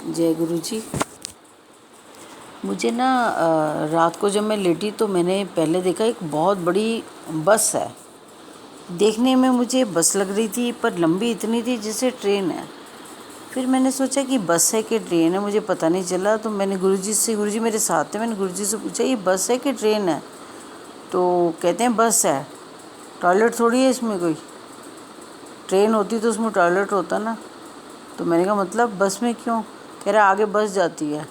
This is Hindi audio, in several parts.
जय गुरु जी। मुझे ना रात को जब मैं लेटी तो मैंने पहले देखा एक बहुत बड़ी बस है। देखने में मुझे बस लग रही थी पर लंबी इतनी थी जैसे ट्रेन है। फिर मैंने सोचा कि बस है कि ट्रेन है, मुझे पता नहीं चला। तो मैंने गुरुजी मेरे साथ थे, मैंने गुरुजी से पूछा ये बस है कि ट्रेन है। तो कहते हैं बस है, टॉयलेट थोड़ी है इसमें कोई। ट्रेन होती तो उसमें टॉयलेट होता ना। तो मैंने कहा मतलब बस में क्यों? कह रहा आगे बस जाती है।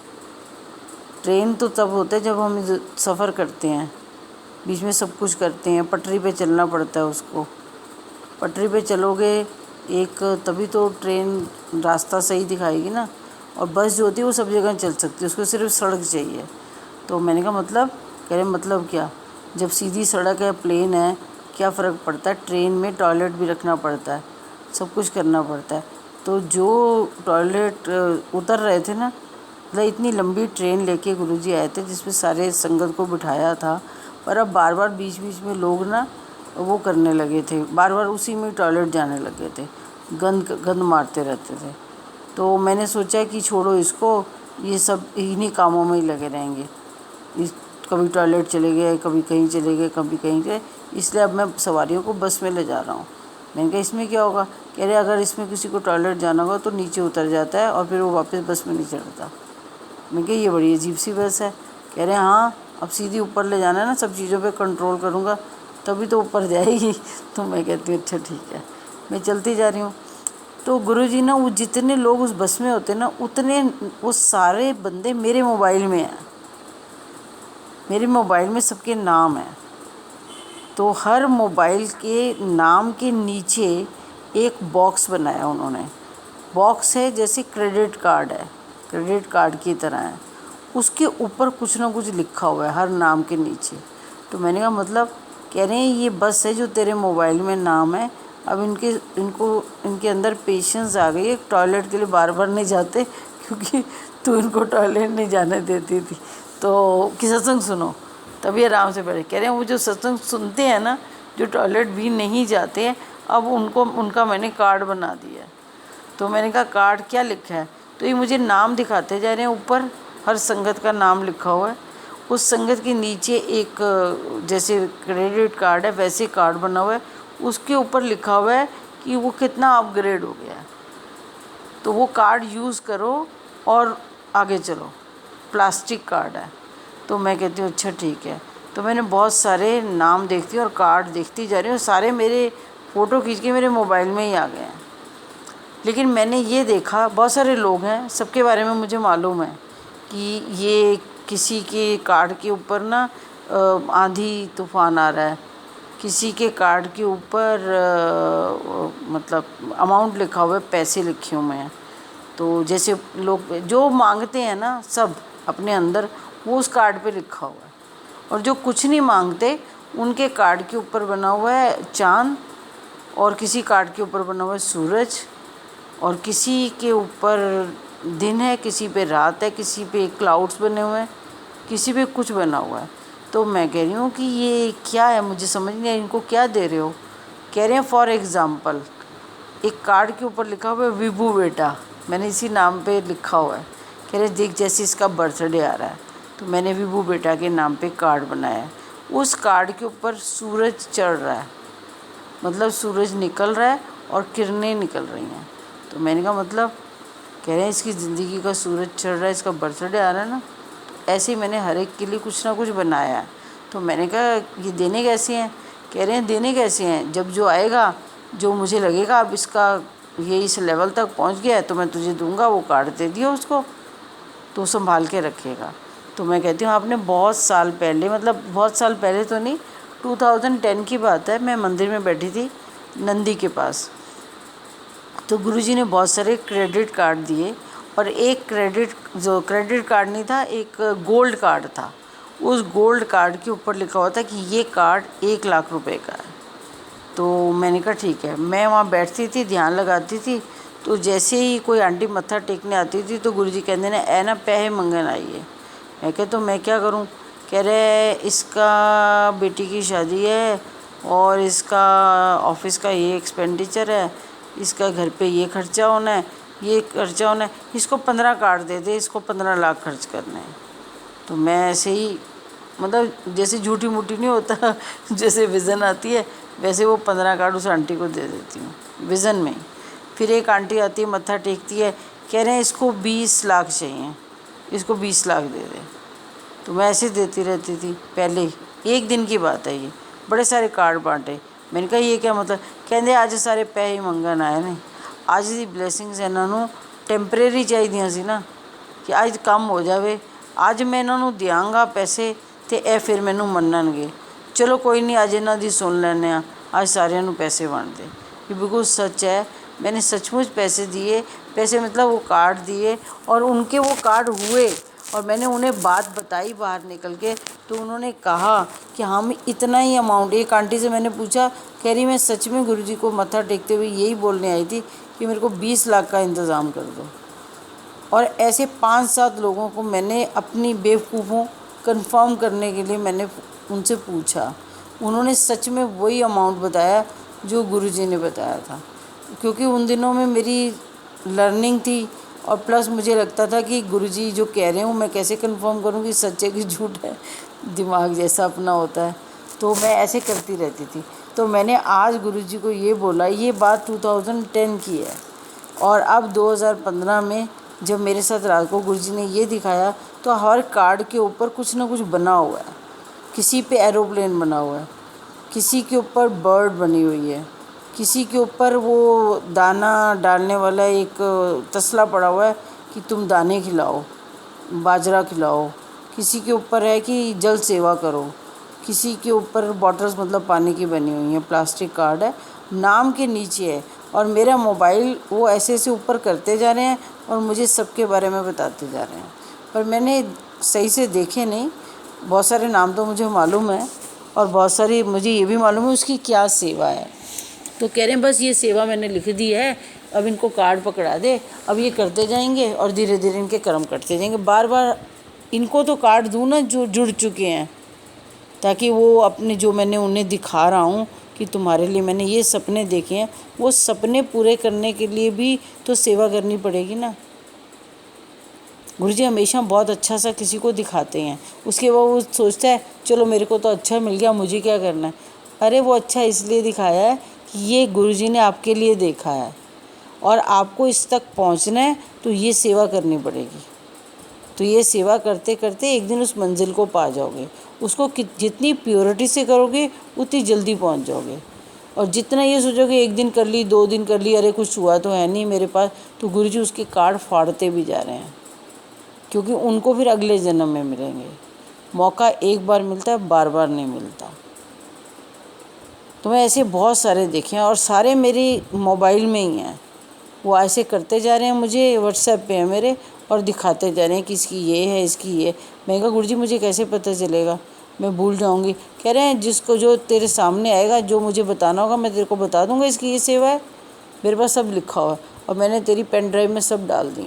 ट्रेन तो तब होता है जब हम सफ़र करते हैं, बीच में सब कुछ करते हैं, पटरी पे चलना पड़ता है उसको। पटरी पे चलोगे एक तभी तो ट्रेन रास्ता सही दिखाएगी ना। और बस जो होती है वो सब जगह चल सकती है, उसको सिर्फ सड़क चाहिए। तो मैंने कहा मतलब? कह रहे मतलब क्या, जब सीधी सड़क है, प्लेन है, क्या फ़र्क पड़ता है? ट्रेन में टॉयलेट भी रखना पड़ता है, सब कुछ करना पड़ता है। तो जो टॉयलेट उतर रहे थे ना, मतलब इतनी लंबी ट्रेन लेके गुरुजी आए थे जिसमें सारे संगत को बिठाया था। पर अब बार बार बीच बीच में लोग ना वो करने लगे थे, बार बार उसी में टॉयलेट जाने लगे थे, गंद मारते रहते थे। तो मैंने सोचा कि छोड़ो इसको, ये सब इन्हीं कामों में ही लगे रहेंगे। कभी टॉयलेट चले गए, कभी कहीं चले गए, कभी कहीं गए, इसलिए अब मैं सवारियों को बस में ले जा रहा हूँ। मैंने कहा इसमें क्या होगा? कह रहे अगर इसमें किसी को टॉयलेट जाना होगा तो नीचे उतर जाता है और फिर वो वापस बस में नहीं चढ़ता। मैं कहा ये बड़ी अजीब सी बस है। कह रहे हाँ, अब सीधी ऊपर ले जाना है ना, सब चीज़ों पे कंट्रोल करूँगा तभी तो ऊपर जाएगी। तो मैं कहती हूँ अच्छा ठीक है, मैं चलती जा रही हूँ। तो गुरुजी ना वो जितने लोग उस बस में होते ना, उतने वो सारे बंदे मेरे मोबाइल में हैं, मेरे मोबाइल में सबके नाम हैं। तो हर मोबाइल के नाम के नीचे एक बॉक्स बनाया उन्होंने। बॉक्स है जैसे क्रेडिट कार्ड है, क्रेडिट कार्ड की तरह है, उसके ऊपर कुछ ना कुछ लिखा हुआ है हर नाम के नीचे। तो मैंने कहा मतलब? कह रहे हैं ये बस है जो तेरे मोबाइल में नाम है, अब इनके अंदर पेशेंस आ गई है, टॉयलेट के लिए बार बार नहीं जाते क्योंकि तू इनको टॉयलेट नहीं जाने देती थी। तो कि सत्संग सुनो तभी आराम से बैठे। कह रहे हैं वो जो सत्संग सुनते हैं ना, जो टॉयलेट भी नहीं जाते हैं, अब उनका मैंने कार्ड बना दिया है। तो मैंने कहा कार्ड क्या लिखा है? तो ये मुझे नाम दिखाते जा रहे हैं, ऊपर हर संगत का नाम लिखा हुआ है। उस संगत के नीचे एक जैसे क्रेडिट कार्ड है वैसे कार्ड बना हुआ है, उसके ऊपर लिखा हुआ है कि वो कितना अपग्रेड हो गया है, तो वो कार्ड यूज़ करो और आगे चलो। प्लास्टिक कार्ड है। तो मैं कहती हूँ अच्छा ठीक है। तो मैंने बहुत सारे नाम देखती हूँ और कार्ड देखती जा रही हूँ, सारे मेरे फ़ोटो खींच के मेरे मोबाइल में ही आ गए हैं। लेकिन मैंने ये देखा बहुत सारे लोग हैं, सबके बारे में मुझे मालूम है कि ये किसी के कार्ड के ऊपर ना आंधी तूफान आ रहा है, किसी के कार्ड के ऊपर मतलब अमाउंट लिखा हुआ है, पैसे लिखे हुए हैं। तो जैसे लोग जो मांगते हैं ना सब अपने अंदर, वो उस कार्ड पे लिखा हुआ है। और जो कुछ नहीं मांगते उनके कार्ड के ऊपर बना हुआ है चाँद, और किसी कार्ड के ऊपर बना हुआ है सूरज, और किसी के ऊपर दिन है, किसी पे रात है, किसी पे क्लाउड्स बने हुए हैं, किसी पे कुछ बना हुआ है। तो मैं कह रही हूँ कि ये क्या है, मुझे समझ नहीं आया, इनको क्या दे रहे हो? कह रहे हैं फॉर एग्ज़ाम्पल एक कार्ड के ऊपर लिखा हुआ है विभू बेटा, मैंने इसी नाम पे लिखा हुआ है। कह रहे देख जैसे इसका बर्थडे आ रहा है, तो मैंने विभू बेटा के नाम पे कार्ड बनाया है। उस कार्ड के ऊपर सूरज चढ़ रहा है, मतलब सूरज निकल रहा है और किरणें निकल रही हैं। तो मैंने कहा मतलब? कह रहे हैं इसकी ज़िंदगी का सूरज चढ़ रहा है, इसका बर्थडे आ रहा है ना। तो ऐसे ही मैंने हर एक के लिए कुछ ना कुछ बनाया है। तो मैंने कहा ये देने कैसे हैं? कह रहे हैं देने कैसे हैं, जब जो आएगा, जो मुझे लगेगा अब इसका ये इस लेवल तक पहुंच गया है तो मैं तुझे दूंगा, वो कार्ड दे दियो उसको, तो संभाल के रखेगा। तो मैं कहती हूँ आपने बहुत साल पहले, मतलब बहुत साल पहले तो नहीं, 2010 की बात है, मैं मंदिर में बैठी थी नंदी के पास। तो गुरुजी ने बहुत सारे क्रेडिट कार्ड दिए, और एक क्रेडिट कार्ड नहीं था, एक गोल्ड कार्ड था। उस गोल्ड कार्ड के ऊपर लिखा हुआ था कि ये कार्ड 1 लाख रुपए का है। तो मैंने कहा ठीक है। मैं वहाँ बैठती थी, ध्यान लगाती थी, तो जैसे ही कोई आंटी मत्था टेकने आती थी तो गुरुजी कहते ने ऐ ना पैसे मंगन आई है। मैं कहा तो मैं क्या करूँ? कह रहे इसका बेटी की शादी है और इसका ऑफिस का ये एक्सपेंडिचर है, इसका घर पे ये खर्चा होना है, ये खर्चा होना है, इसको 15 कार्ड दे दे, इसको 15 लाख खर्च करने हैं। तो मैं ऐसे ही मतलब जैसे झूठी मूठी नहीं होता जैसे विज़न आती है वैसे वो 15 कार्ड उस आंटी को दे देती हूँ विज़न में। फिर एक आंटी आती है, मत्था टेकती है, कह रहे हैं इसको 20 लाख चाहिए, इसको 20 लाख दे दे। तो मैं ऐसे देती रहती थी पहले ही। एक दिन की बात है ये, बड़े सारे कार्ड बांटे। मैंने कहा ये क्या मतलब, कहते आज सारे पैसे मंगन आए ने, ਅੱਜ ਦੀ ਬਲੇਸਿੰਗਸ ਇਹਨਾਂ ਨੂੰ ਟੈਂਪਰੇਰੀ ਚਾਹੀਦੀਆਂ ਸੀ ਨਾ ਕਿ ਅੱਜ ਕੰਮ ਹੋ ਜਾਵੇ। ਅੱਜ ਮੈਂ ਇਹਨਾਂ ਨੂੰ ਦਿਆਂਗਾ ਪੈਸੇ ਤੇ ਇਹ ਫਿਰ ਮੈਨੂੰ ਮੰਨਣਗੇ। ਚਲੋ ਕੋਈ नहीं, ਅੱਜ ਇਹਨਾਂ ਦੀ सुन ਲੈਂਦੇ ਹਾਂ। आज सारिਆਂ ਨੂੰ पैसे वंड दे। ये बिल्कुल सच है, मैंने सचमुच पैसे दिए, पैसे मतलब वो कार्ड दिए और उनके वो कार्ड हुए। और मैंने उन्हें बात बताई बाहर निकल के, तो उन्होंने कहा कि हम इतना ही अमाउंट, एक आंटी से मैंने पूछा, कह रही मैं सच में गुरुजी को मत्था टेकते हुए यही बोलने आई थी कि मेरे को 20 लाख का इंतज़ाम कर दो। और ऐसे 5-7 लोगों को मैंने अपनी बेवकूफ़ों कंफर्म करने के लिए मैंने उनसे पूछा। उन्होंने सच में वही अमाउंट बताया जो गुरुजी ने बताया था, क्योंकि उन दिनों में मेरी लर्निंग थी और प्लस मुझे लगता था कि गुरुजी जो कह रहे हैं मैं कैसे कंफर्म करूं कि सच है कि झूठ है। दिमाग जैसा अपना होता है, तो मैं ऐसे करती रहती थी। तो मैंने आज गुरुजी को ये बोला, ये बात 2010 की है। और अब 2015 में जब मेरे साथ रात को गुरुजी ने ये दिखाया, तो हर कार्ड के ऊपर कुछ ना कुछ बना हुआ है। किसी पे एरोप्लेन बना हुआ है, किसी के ऊपर बर्ड बनी हुई है, किसी के ऊपर वो दाना डालने वाला एक तसला पड़ा हुआ है कि तुम दाने खिलाओ, बाजरा खिलाओ। किसी के ऊपर है कि जल सेवा करो। किसी के ऊपर बॉटल्स मतलब पानी की बनी हुई हैं, प्लास्टिक कार्ड है, नाम के नीचे है। और मेरा मोबाइल वो ऐसे ऐसे ऊपर करते जा रहे हैं और मुझे सबके बारे में बताते जा रहे हैं, पर मैंने सही से देखे नहीं। बहुत सारे नाम तो मुझे मालूम है और बहुत सारी मुझे ये भी मालूम है उसकी क्या सेवा है। तो कह रहे हैं बस ये सेवा मैंने लिख दी है, अब इनको कार्ड पकड़ा दे, अब ये करते जाएंगे और धीरे धीरे इनके कर्म कटते जाएंगे। बार बार इनको तो कार्ड दूँ ना जो जुड़ चुके हैं, ताकि वो अपने जो मैंने उन्हें दिखा रहा हूँ कि तुम्हारे लिए मैंने ये सपने देखे हैं, वो सपने पूरे करने के लिए भी तो सेवा करनी पड़ेगी ना। गुरुजी हमेशा बहुत अच्छा सा किसी को दिखाते हैं, उसके बाद वो सोचता है चलो मेरे को तो अच्छा मिल गया, मुझे क्या करना है। अरे वो अच्छा इसलिए दिखाया है कि ये गुरुजी ने आपके लिए देखा है और आपको इस तक पहुंचना है, तो ये सेवा करनी पड़ेगी। तो ये सेवा करते करते एक दिन उस मंजिल को पा जाओगे। उसको जितनी प्योरिटी से करोगे उतनी जल्दी पहुंच जाओगे। और जितना ये सोचोगे एक दिन कर ली, 2 दिन कर ली, अरे कुछ हुआ तो है नहीं मेरे पास, तो गुरुजी उसके कार्ड फाड़ते भी जा रहे हैं, क्योंकि उनको फिर अगले जन्म में मिलेंगे। मौका एक बार मिलता है, बार बार नहीं मिलता। तो मैं ऐसे बहुत सारे देखे हैं और सारे मेरी मोबाइल में ही हैं। वो ऐसे करते जा रहे हैं, मुझे व्हाट्सएप पे है मेरे, और दिखाते जा रहे हैं कि इसकी ये है, इसकी ये। मैं कहा गुरुजी मुझे कैसे पता चलेगा, मैं भूल जाऊंगी। कह रहे हैं जिसको जो तेरे सामने आएगा, जो मुझे बताना होगा मैं तेरे को बता दूंगा, इसकी ये सेवा है। मेरे पास सब लिखा हुआ है और मैंने तेरी पेन ड्राइव में सब डाल दिया।